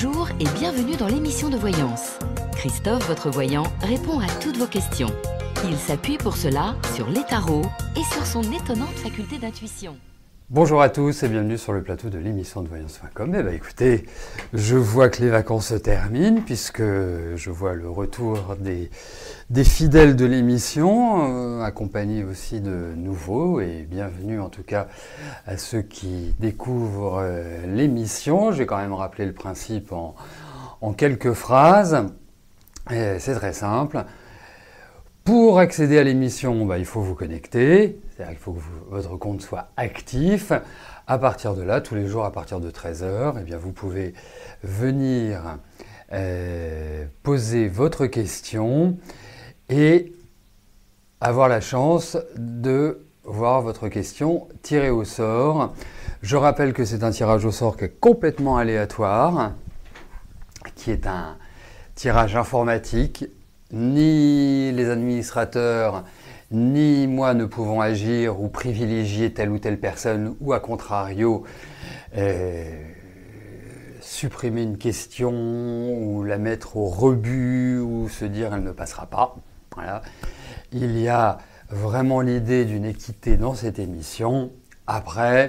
Bonjour et bienvenue dans l'émission de voyance. Christophe, votre voyant, répond à toutes vos questions. Il s'appuie pour cela sur les tarots et sur son étonnante faculté d'intuition. Bonjour à tous et bienvenue sur le plateau de l'émission de voyance.com. Eh bien écoutez, je vois que les vacances se terminent puisque je vois le retour des fidèles de l'émission, accompagnés aussi de nouveaux, et bienvenue en tout cas à ceux qui découvrent l'émission. Je vais quand même rappeler le principe en quelques phrases. C'est très simple. Pour accéder à l'émission, il faut vous connecter, c'est-à-dire qu'il faut que votre compte soit actif. À partir de là, tous les jours à partir de 13h, vous pouvez venir poser votre question et avoir la chance de voir votre question tirée au sort. Je rappelle que c'est un tirage au sort qui est complètement aléatoire, qui est un tirage informatique. Ni les administrateurs, ni moi ne pouvons agir ou privilégier telle ou telle personne, ou à contrario, supprimer une question, ou la mettre au rebut, ou se dire elle ne passera pas. Voilà. Il y a vraiment l'idée d'une équité dans cette émission. Après,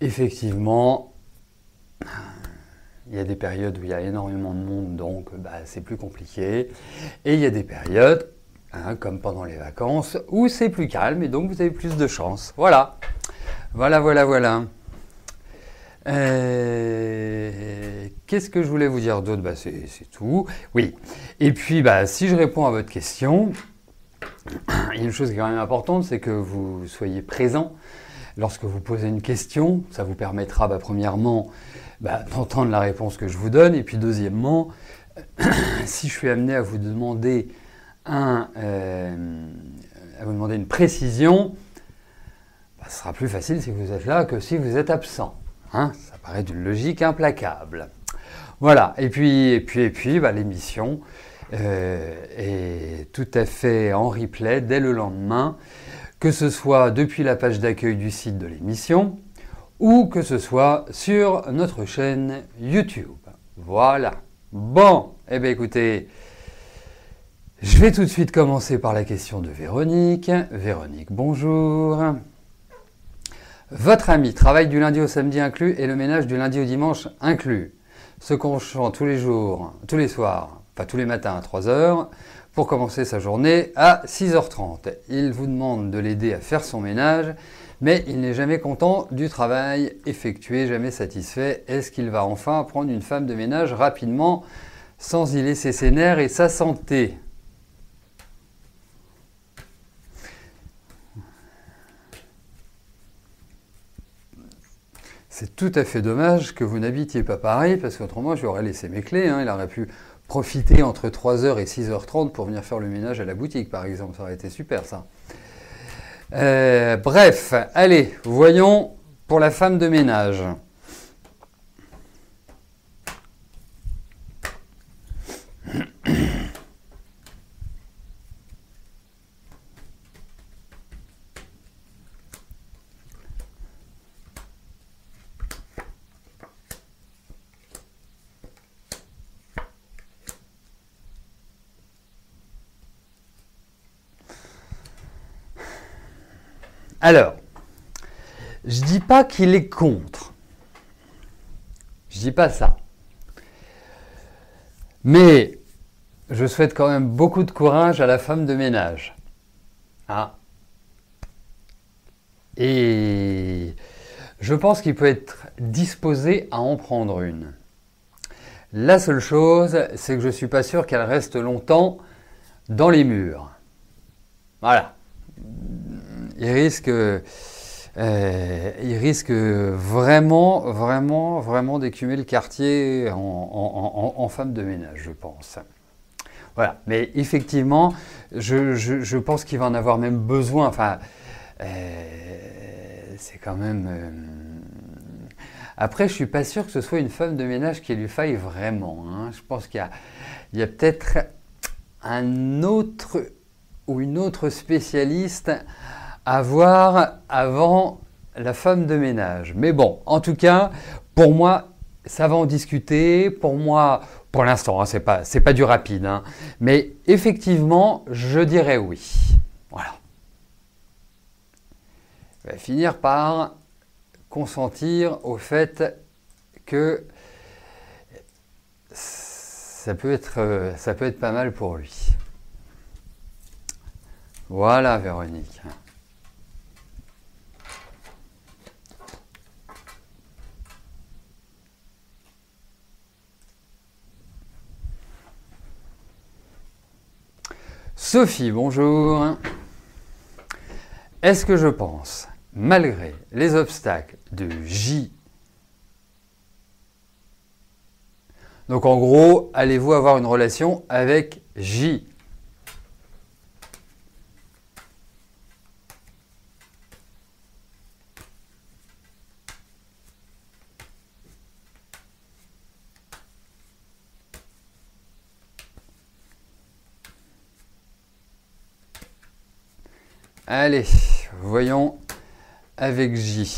effectivement, il y a des périodes où il y a énormément de monde, donc c'est plus compliqué. Et il y a des périodes, comme pendant les vacances, où c'est plus calme et donc vous avez plus de chance. Voilà. Voilà. Qu'est-ce que je voulais vous dire d'autre ? C'est tout. Oui. Et puis, si je réponds à votre question, il y a une chose qui est quand même importante, c'est que vous soyez présent lorsque vous posez une question. Ça vous permettra, premièrement, d'entendre la réponse que je vous donne, et puis deuxièmement, si je suis amené à vous demander une précision, ce sera plus facile si vous êtes là que si vous êtes absent. Ça paraît d'une logique implacable. Voilà, et puis l'émission est tout à fait en replay dès le lendemain, que ce soit depuis la page d'accueil du site de l'émission, ou que ce soit sur notre chaîne YouTube. Voilà. Bon, écoutez, je vais tout de suite commencer par la question de Véronique. Véronique, bonjour. Votre ami travaille du lundi au samedi inclus et le ménage du lundi au dimanche inclus. Se couchant tous les jours, tous les soirs, tous les matins à 3h, pour commencer sa journée à 6h30. Il vous demande de l'aider à faire son ménage, mais il n'est jamais content du travail effectué, jamais satisfait. Est-ce qu'il va enfin prendre une femme de ménage rapidement, sans y laisser ses nerfs et sa santé ? C'est tout à fait dommage que vous n'habitiez pas Paris, parce qu'autrement, je lui aurais laissé mes clés. Il aurait pu profiter entre 3h et 6h30 pour venir faire le ménage à la boutique, par exemple. Ça aurait été super, ça. Bref, allez, voyons pour la femme de ménage. Alors, je dis pas qu'il est contre. Je dis pas ça. Mais je souhaite quand même beaucoup de courage à la femme de ménage. Et je pense qu'il peut être disposé à en prendre une. La seule chose, c'est que je ne suis pas sûr qu'elle reste longtemps dans les murs. Voilà. Il risque vraiment d'écumer le quartier en femme de ménage, je pense. Voilà, mais effectivement, je pense qu'il va en avoir même besoin. C'est quand même... Après, je ne suis pas sûr que ce soit une femme de ménage qui lui faille vraiment. Je pense qu'il y a peut-être un autre ou une autre spécialiste à voir avant la femme de ménage. Mais bon, en tout cas, pour moi, ça va en discuter. Pour moi, pour l'instant, hein, c'est pas du rapide, hein, mais effectivement, je dirais oui. Voilà. Il va finir par consentir au fait que ça peut être pas mal pour lui. Voilà, Véronique. Sophie, bonjour. Est-ce que je pense, malgré les obstacles de J, donc en gros, allez-vous avoir une relation avec J? Allez, voyons avec J.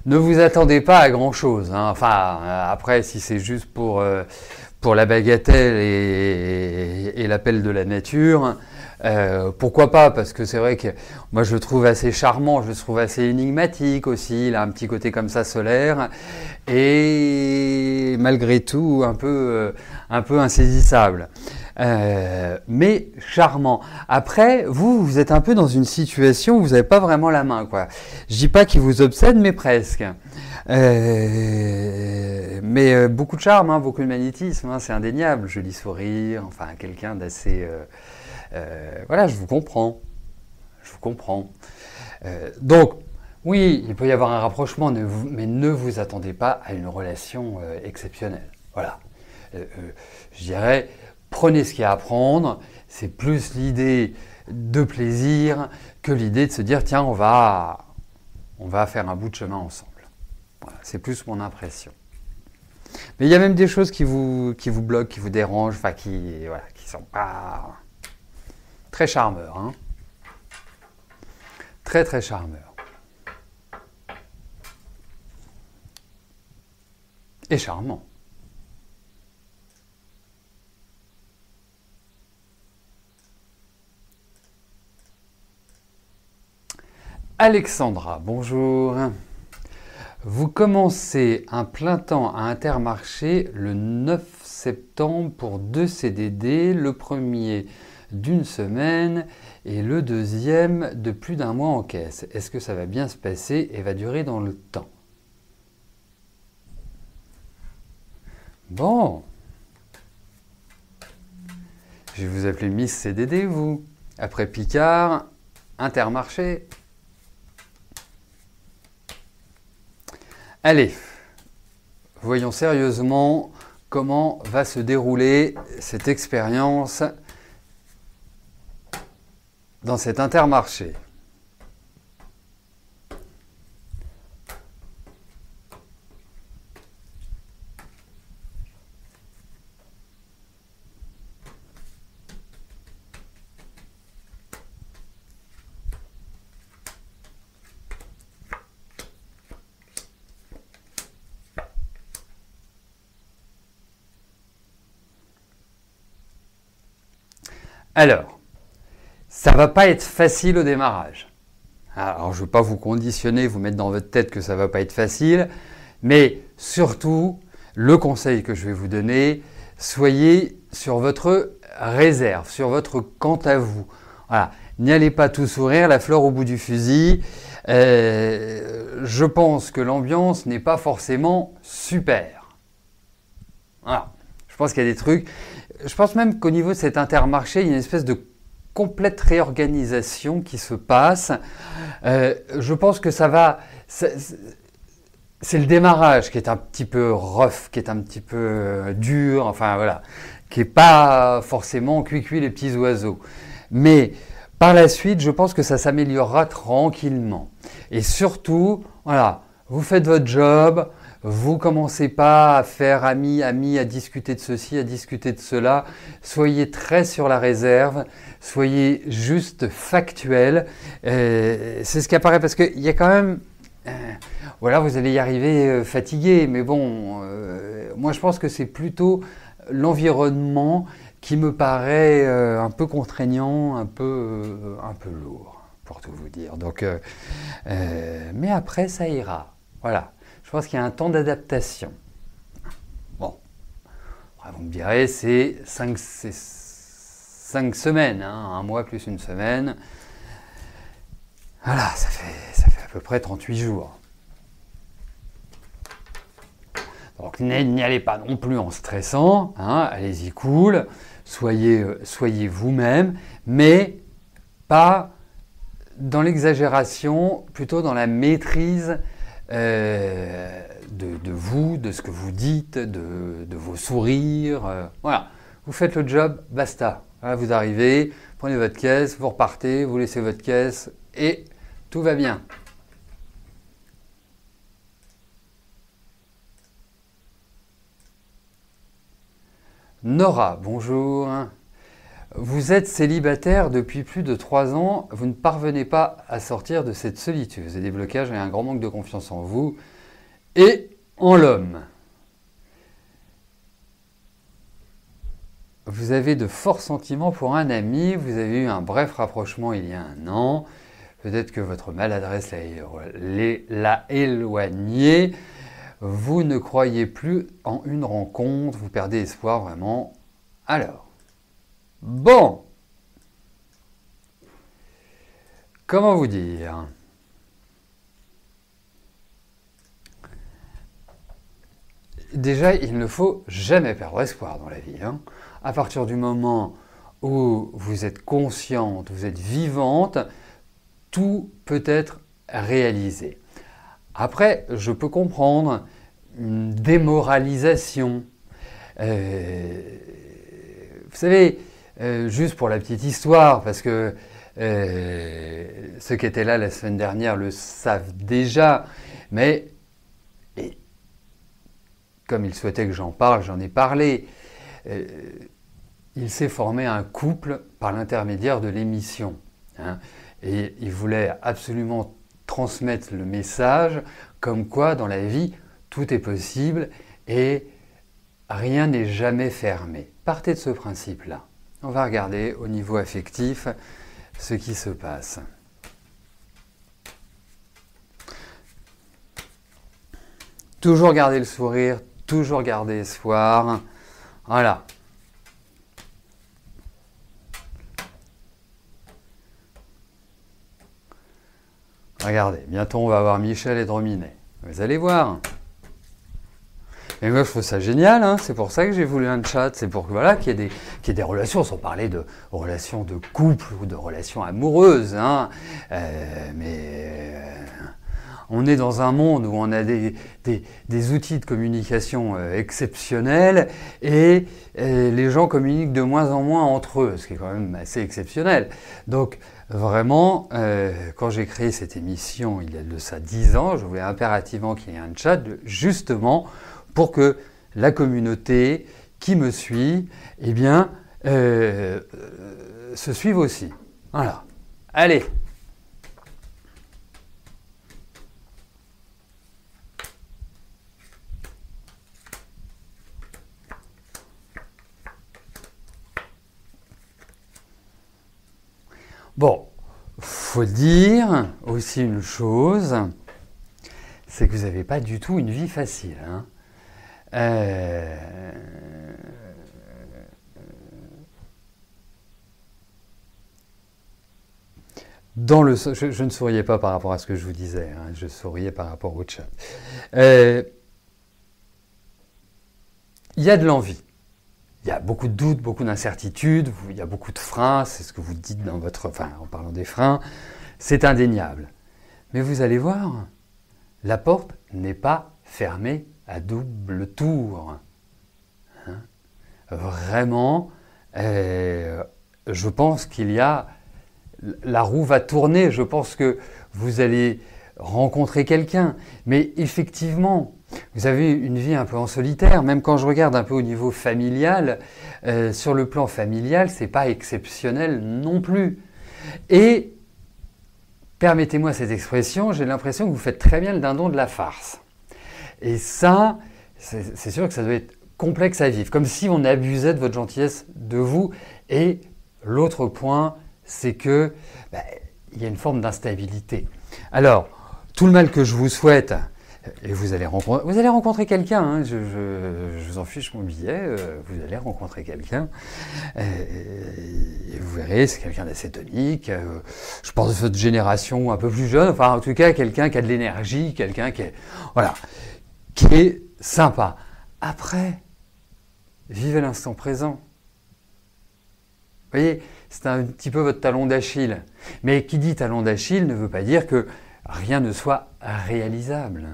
Ne vous attendez pas à grand-chose, hein. Enfin, après, si c'est juste pour la bagatelle et l'appel de la nature, pourquoi pas? Parce que c'est vrai que moi je le trouve assez charmant, je le trouve assez énigmatique aussi, il a un petit côté comme ça solaire, et malgré tout un peu insaisissable. Mais charmant. Après, vous êtes un peu dans une situation où vous n'avez pas vraiment la main, quoi. Je dis pas qu'il vous obsède, mais presque. Mais beaucoup de charme, hein, beaucoup de magnétisme, hein, c'est indéniable. Joli sourire, enfin quelqu'un d'assez... voilà, je vous comprends. Je vous comprends. Donc, oui, il peut y avoir un rapprochement, mais ne vous attendez pas à une relation exceptionnelle. Voilà. Je dirais... Prenez ce qu'il y a à prendre, c'est plus l'idée de plaisir que l'idée de se dire tiens, on va faire un bout de chemin ensemble. Voilà, c'est plus mon impression. Mais il y a même des choses qui vous bloquent, qui vous dérangent, enfin qui sont pas très charmeurs. Hein. Très très charmeurs. Et charmant. Alexandra, bonjour. Vous commencez un plein temps à Intermarché le 9 septembre pour 2 CDD, le premier d'une semaine et le deuxième de plus d'un mois en caisse. Est-ce que ça va bien se passer et va durer dans le temps? Bon. Je vais vous appeler Miss CDD, vous. Après Picard, Intermarché. Allez, voyons sérieusement comment va se dérouler cette expérience dans cet Intermarché. Alors, ça va pas être facile au démarrage. Alors, je ne veux pas vous conditionner, vous mettre dans votre tête que ça va pas être facile, mais surtout, le conseil que je vais vous donner, soyez sur votre réserve, sur votre quant à vous. Voilà, n'y allez pas tout sourire, la fleur au bout du fusil. Je pense que l'ambiance n'est pas forcément super. Voilà, je pense qu'il y a des trucs. Je pense même qu'au niveau de cet Intermarché, il y a une espèce de complète réorganisation qui se passe. Je pense que ça va... C'est le démarrage qui est un petit peu rough, qui est un petit peu dur, enfin voilà, qui n'est pas forcément cuit les petits oiseaux. Mais par la suite, je pense que ça s'améliorera tranquillement. Et surtout, voilà, vous faites votre job, vous commencez pas à faire ami, à discuter de ceci, à discuter de cela. Soyez très sur la réserve, soyez juste factuel. C'est ce qui apparaît parce qu'il y a quand même... voilà, vous allez y arriver fatigué, mais bon, moi je pense que c'est plutôt l'environnement qui me paraît un peu contraignant, un peu lourd, pour tout vous dire. Donc, mais après, ça ira. Voilà. Je pense qu'il y a un temps d'adaptation. Bon. Après, vous me direz, c'est 5 semaines, hein, un mois plus une semaine. Voilà, ça fait à peu près 38 jours. Donc n'y allez pas non plus en stressant, hein, allez-y cool, soyez vous-même, mais pas dans l'exagération, plutôt dans la maîtrise de vous, de ce que vous dites, de vos sourires. Voilà, vous faites le job, basta. Voilà, vous arrivez, prenez votre caisse, vous repartez, vous laissez votre caisse et tout va bien. Nora, bonjour. Vous êtes célibataire depuis plus de 3 ans, vous ne parvenez pas à sortir de cette solitude. Vous avez des blocages et un grand manque de confiance en vous et en l'homme. Vous avez de forts sentiments pour un ami, vous avez eu un bref rapprochement il y a 1 an. Peut-être que votre maladresse l'a éloigné. Vous ne croyez plus en une rencontre, vous perdez espoir vraiment. Alors, bon, comment vous dire? Déjà, il ne faut jamais perdre espoir dans la vie. Hein. À partir du moment où vous êtes consciente, vous êtes vivante, tout peut être réalisé. Après, je peux comprendre une démoralisation. Vous savez, juste pour la petite histoire, parce que ceux qui étaient là la semaine dernière le savent déjà, mais comme ils souhaitaient que j'en parle, j'en ai parlé. Il s'est formé un couple par l'intermédiaire de l'émission. Hein, et il voulait absolument transmettre le message comme quoi dans la vie tout est possible et rien n'est jamais fermé. Partez de ce principe-là. On va regarder au niveau affectif ce qui se passe. Toujours garder le sourire, toujours garder espoir. Voilà. Regardez, bientôt on va avoir Michel et Drominet. Vous allez voir. Et moi je trouve ça génial, hein. C'est pour ça que j'ai voulu un chat, c'est pour voilà, qu'il y ait des relations, sans parler de relations de couple ou de relations amoureuses. Hein. On est dans un monde où on a des outils de communication exceptionnels et les gens communiquent de moins en moins entre eux, ce qui est quand même assez exceptionnel. Donc vraiment, quand j'ai créé cette émission il y a de ça 10 ans, je voulais impérativement qu'il y ait un chat justement pour que la communauté qui me suit, eh bien, se suive aussi. Voilà. Allez. Bon, faut dire aussi une chose, c'est que vous n'avez pas du tout une vie facile. Hein. Je ne souriais pas par rapport à ce que je vous disais, hein, je souriais par rapport au chat. Il y a de l'envie. Il y a beaucoup de doutes, beaucoup d'incertitudes, il y a beaucoup de freins, c'est ce que vous dites en parlant des freins, c'est indéniable. Mais vous allez voir, la porte n'est pas fermée à double tour. Hein? Vraiment, je pense la roue va tourner, je pense que vous allez rencontrer quelqu'un. Mais effectivement, vous avez une vie un peu en solitaire. Même quand je regarde un peu au niveau familial, sur le plan familial, c'est pas exceptionnel non plus. Et permettez-moi cette expression, j'ai l'impression que vous faites très bien le dindon de la farce. Et ça, c'est sûr que ça doit être complexe à vivre, comme si on abusait de votre gentillesse de vous. Et l'autre point, c'est que il y a une forme d'instabilité. Alors, tout le mal que je vous souhaite, et vous allez rencontrer quelqu'un, hein, je vous en fiche mon billet, vous allez rencontrer quelqu'un, et vous verrez, c'est quelqu'un d'assez tonique, je pense de votre génération un peu plus jeune, enfin en tout cas quelqu'un qui a de l'énergie, quelqu'un qui est sympa. Après, vivez l'instant présent. Vous voyez, c'est un petit peu votre talon d'Achille. Mais qui dit talon d'Achille ne veut pas dire que rien ne soit réalisable.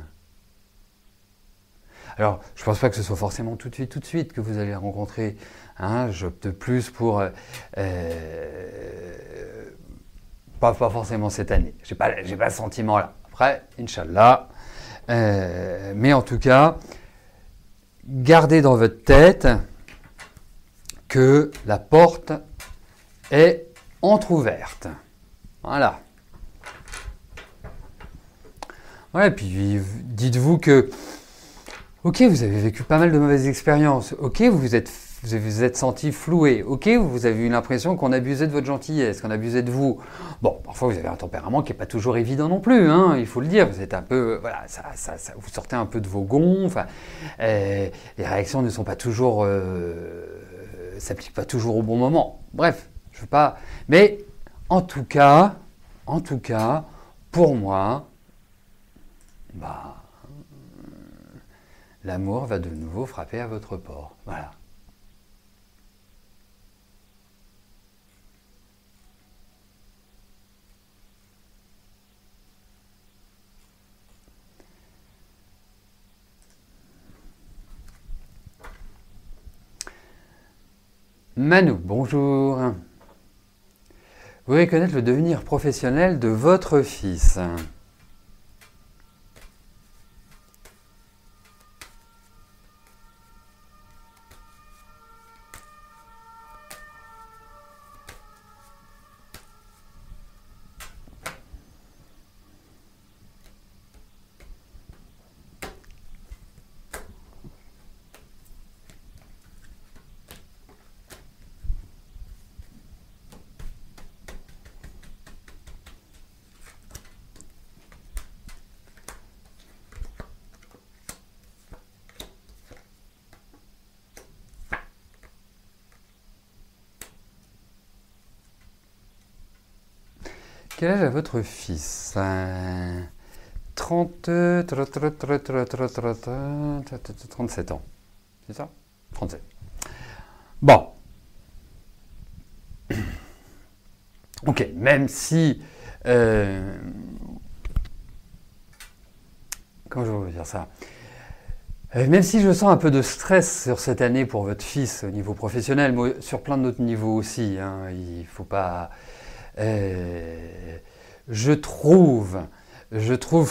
Alors, je ne pense pas que ce soit forcément tout de suite que vous allez rencontrer. Hein, j'opte plus pour... pas forcément cette année. J'ai pas ce sentiment-là. Après, Inch'Allah. Mais en tout cas, gardez dans votre tête que la porte est entrouverte. Voilà. Ouais, puis dites-vous que, ok, vous avez vécu pas mal de mauvaises expériences. Ok, vous vous êtes senti floué. Ok, vous avez eu l'impression qu'on abusait de votre gentillesse, qu'on abusait de vous. Bon, parfois vous avez un tempérament qui n'est pas toujours évident non plus, hein, il faut le dire. Vous êtes un peu, voilà, vous sortez un peu de vos gonds. Enfin, les réactions ne sont pas toujours, s'appliquent pas toujours au bon moment. Bref. Je veux pas, mais en tout cas, pour moi, l'amour va de nouveau frapper à votre porte. Voilà. Manu, bonjour. Vous voulez connaître le devenir professionnel de votre fils. Quel âge a votre fils? 37 ans. C'est ça? 37. Bon. Ok, même si... comment je vais vous dire ça? Même si je sens un peu de stress sur cette année pour votre fils au niveau professionnel, mais sur plein d'autres niveaux aussi, hein, il ne faut pas... je trouve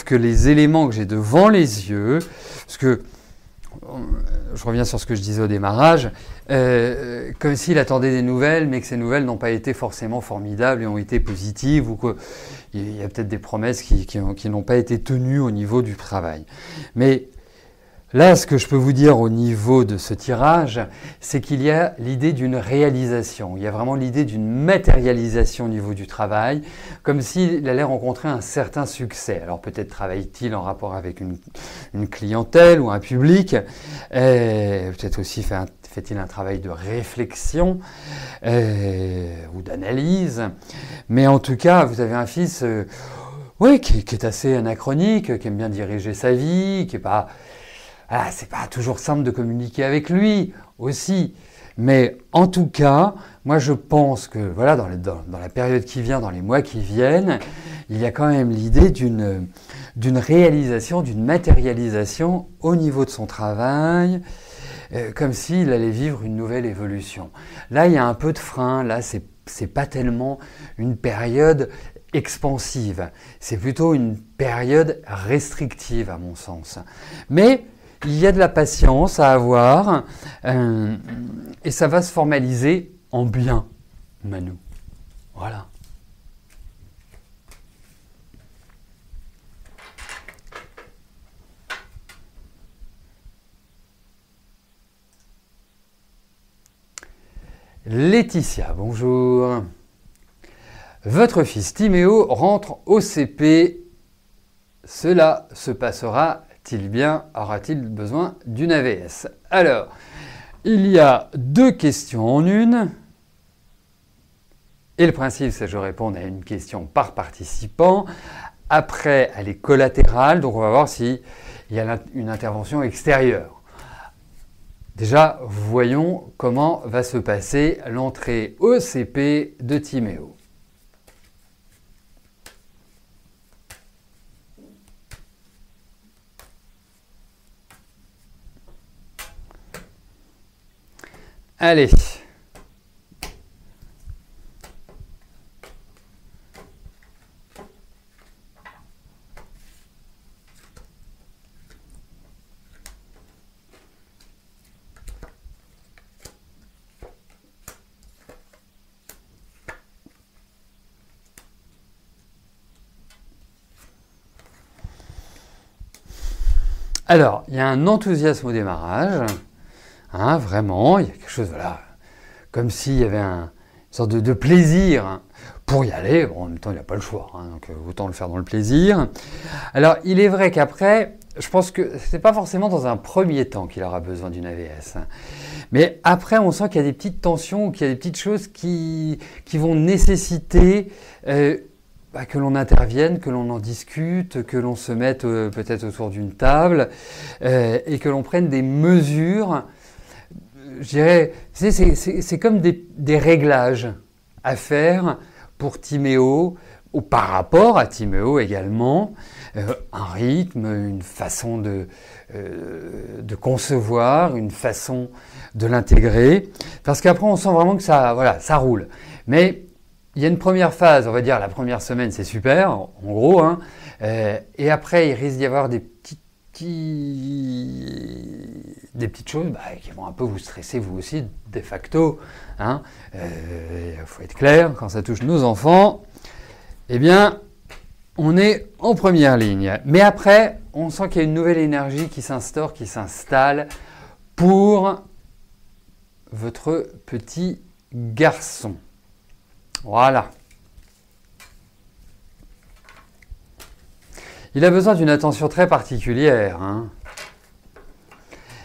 que les éléments que j'ai devant les yeux, parce que je reviens sur ce que je disais au démarrage, comme s'il attendait des nouvelles, mais que ces nouvelles n'ont pas été forcément formidables et ont été positives, ou qu'il y a peut-être des promesses qui n'ont pas été tenues au niveau du travail. Mais là, ce que je peux vous dire au niveau de ce tirage, c'est qu'il y a l'idée d'une réalisation. Il y a vraiment l'idée d'une matérialisation au niveau du travail, comme s'il allait rencontrer un certain succès. Alors peut-être travaille-t-il en rapport avec une clientèle ou un public, peut-être aussi fait-il un travail de réflexion ou d'analyse. Mais en tout cas, vous avez un fils qui est assez anachronique, qui aime bien diriger sa vie, qui n'est pas... Ah, c'est pas toujours simple de communiquer avec lui aussi. Mais en tout cas, moi je pense que voilà, dans la période qui vient, dans les mois qui viennent, il y a quand même l'idée d'une réalisation, d'une matérialisation au niveau de son travail, comme s'il allait vivre une nouvelle évolution. Là, il y a un peu de frein, là, c'est pas tellement une période expansive. C'est plutôt une période restrictive à mon sens. Mais il y a de la patience à avoir et ça va se formaliser en bien, Manu. Voilà. Laetitia, bonjour. Votre fils Timéo rentre au CP. Cela se passera-t-il bien? Aura-t-il besoin d'une AVS? Alors, il y a deux questions en une. Et le principe, c'est que je réponds à une question par participant. Après, elle est collatérale, donc on va voir s'il y a une intervention extérieure. Déjà, voyons comment va se passer l'entrée au CP de Timéo. Allez. Alors, il y a un enthousiasme au démarrage, hein, vraiment, il y a quelque chose, voilà, comme s'il y avait une sorte de plaisir pour y aller. Bon, en même temps, il n'a pas le choix, hein, donc autant le faire dans le plaisir. Alors, il est vrai qu'après, je pense que ce n'est pas forcément dans un premier temps qu'il aura besoin d'une AVS. Mais après, on sent qu'il y a des petites tensions, qu'il y a des petites choses qui vont nécessiter que l'on intervienne, que l'on en discute, que l'on se mette peut-être autour d'une table et que l'on prenne des mesures. Je dirais, c'est comme des réglages à faire pour Timéo, ou par rapport à Timéo également, un rythme, une façon de concevoir, une façon de l'intégrer, parce qu'après on sent vraiment que ça roule. Mais il y a une première phase, on va dire la première semaine c'est super, en gros, hein, et après il risque d'y avoir des petites choses qui vont un peu vous stresser vous aussi, de facto. Hein. Faut être clair, quand ça touche nos enfants, eh bien, on est en première ligne. Mais après, on sent qu'il y a une nouvelle énergie qui s'instaure, qui s'installe pour votre petit garçon. Voilà. Il a besoin d'une attention très particulière. Hein.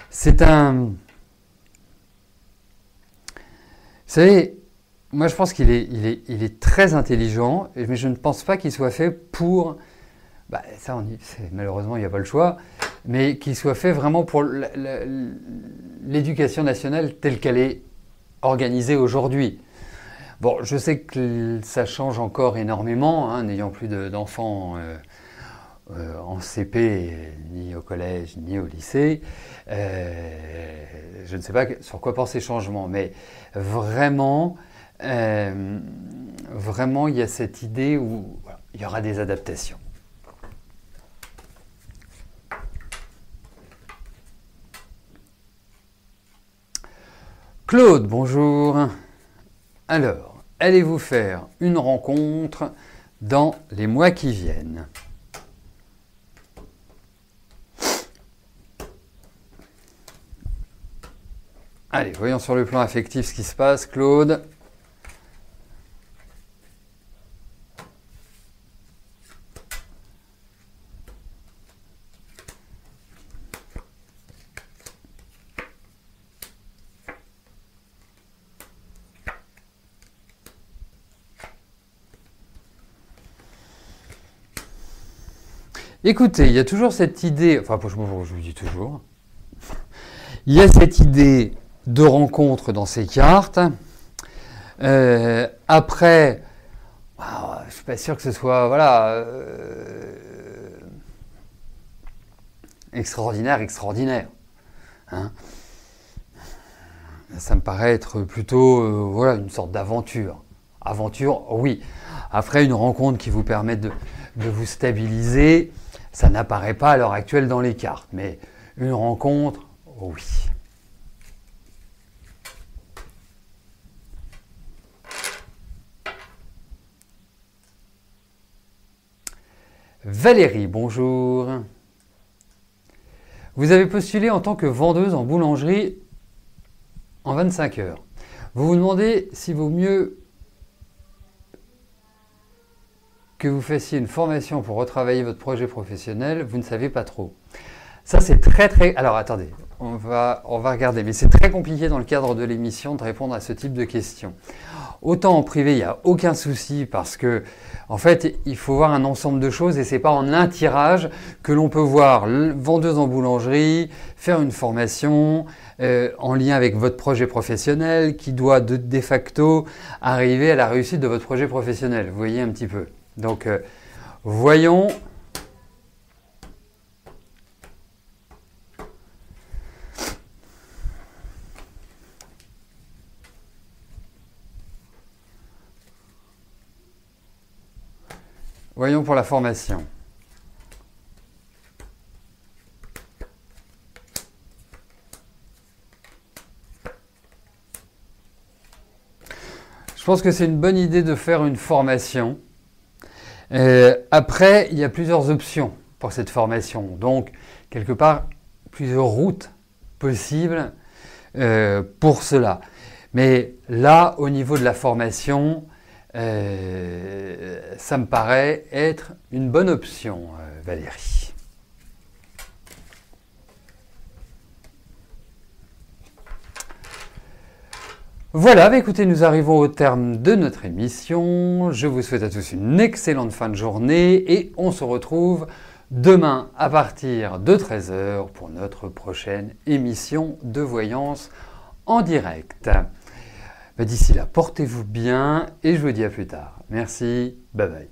C'est un... Vous savez, moi je pense qu'il est très intelligent, mais je ne pense pas qu'il soit fait pour... malheureusement, il n'y a pas le choix, mais qu'il soit fait vraiment pour l'éducation nationale telle qu'elle est organisée aujourd'hui. Bon, je sais que ça change encore énormément, hein, n'ayant plus d'enfants en CP, ni au collège, ni au lycée. Je ne sais pas sur quoi portent ces changements, mais vraiment, il y a cette idée où il y aura des adaptations. Claude, bonjour. Alors, allez-vous faire une rencontre dans les mois qui viennent? Allez, voyons sur le plan affectif ce qui se passe, Claude. Écoutez, il y a toujours cette idée, enfin je vous dis toujours, il y a cette idée de rencontre dans ces cartes. Après, je ne suis pas sûr que ce soit extraordinaire. Hein. Ça me paraît être plutôt une sorte d'aventure. Aventure, oui. Après, une rencontre qui vous permet de vous stabiliser, ça n'apparaît pas à l'heure actuelle dans les cartes. Mais une rencontre, oh oui. Valérie, bonjour. Vous avez postulé en tant que vendeuse en boulangerie en 25 heures. Vous vous demandez s'il vaut mieux que vous fassiez une formation pour retravailler votre projet professionnel, vous ne savez pas trop. Ça c'est très... Alors attendez, on va regarder, mais c'est très compliqué dans le cadre de l'émission de répondre à ce type de questions. Autant en privé, il n'y a aucun souci parce que, en fait, il faut voir un ensemble de choses et c'est pas en un tirage que l'on peut voir vendeuse en boulangerie, faire une formation en lien avec votre projet professionnel qui doit de facto arriver à la réussite de votre projet professionnel. Vous voyez un petit peu. Donc, voyons. Voyons pour la formation. Je pense que c'est une bonne idée de faire une formation. Après, il y a plusieurs options pour cette formation. Donc, quelque part, plusieurs routes possibles pour cela. Mais là, au niveau de la formation, ça me paraît être une bonne option, Valérie. Voilà, bah écoutez, nous arrivons au terme de notre émission. Je vous souhaite à tous une excellente fin de journée et on se retrouve demain à partir de 13 h pour notre prochaine émission de voyance en direct. Bah d'ici là, portez-vous bien et je vous dis à plus tard. Merci, bye bye.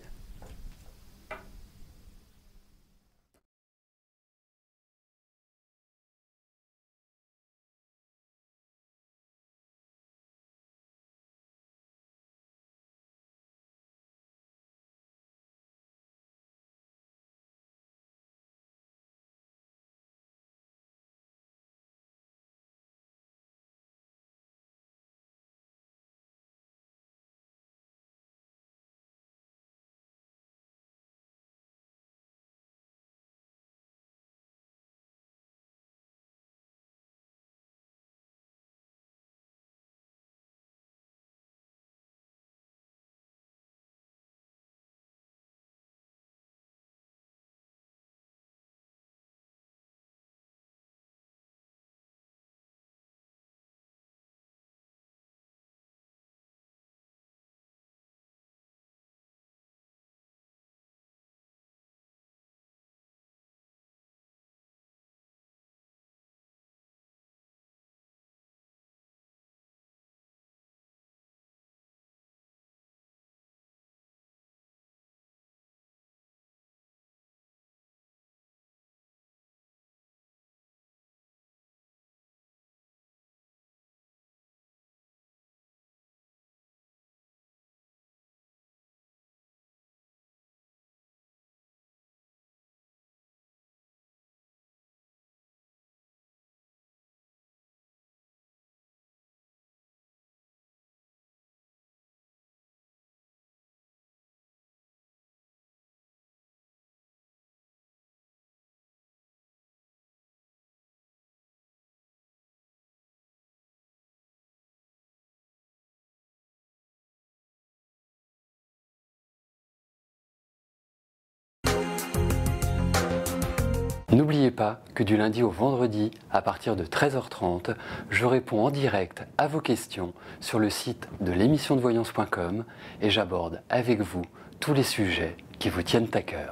N'oubliez pas que du lundi au vendredi, à partir de 13h30, je réponds en direct à vos questions sur le site de l'émissiondevoyance.com et j'aborde avec vous tous les sujets qui vous tiennent à cœur.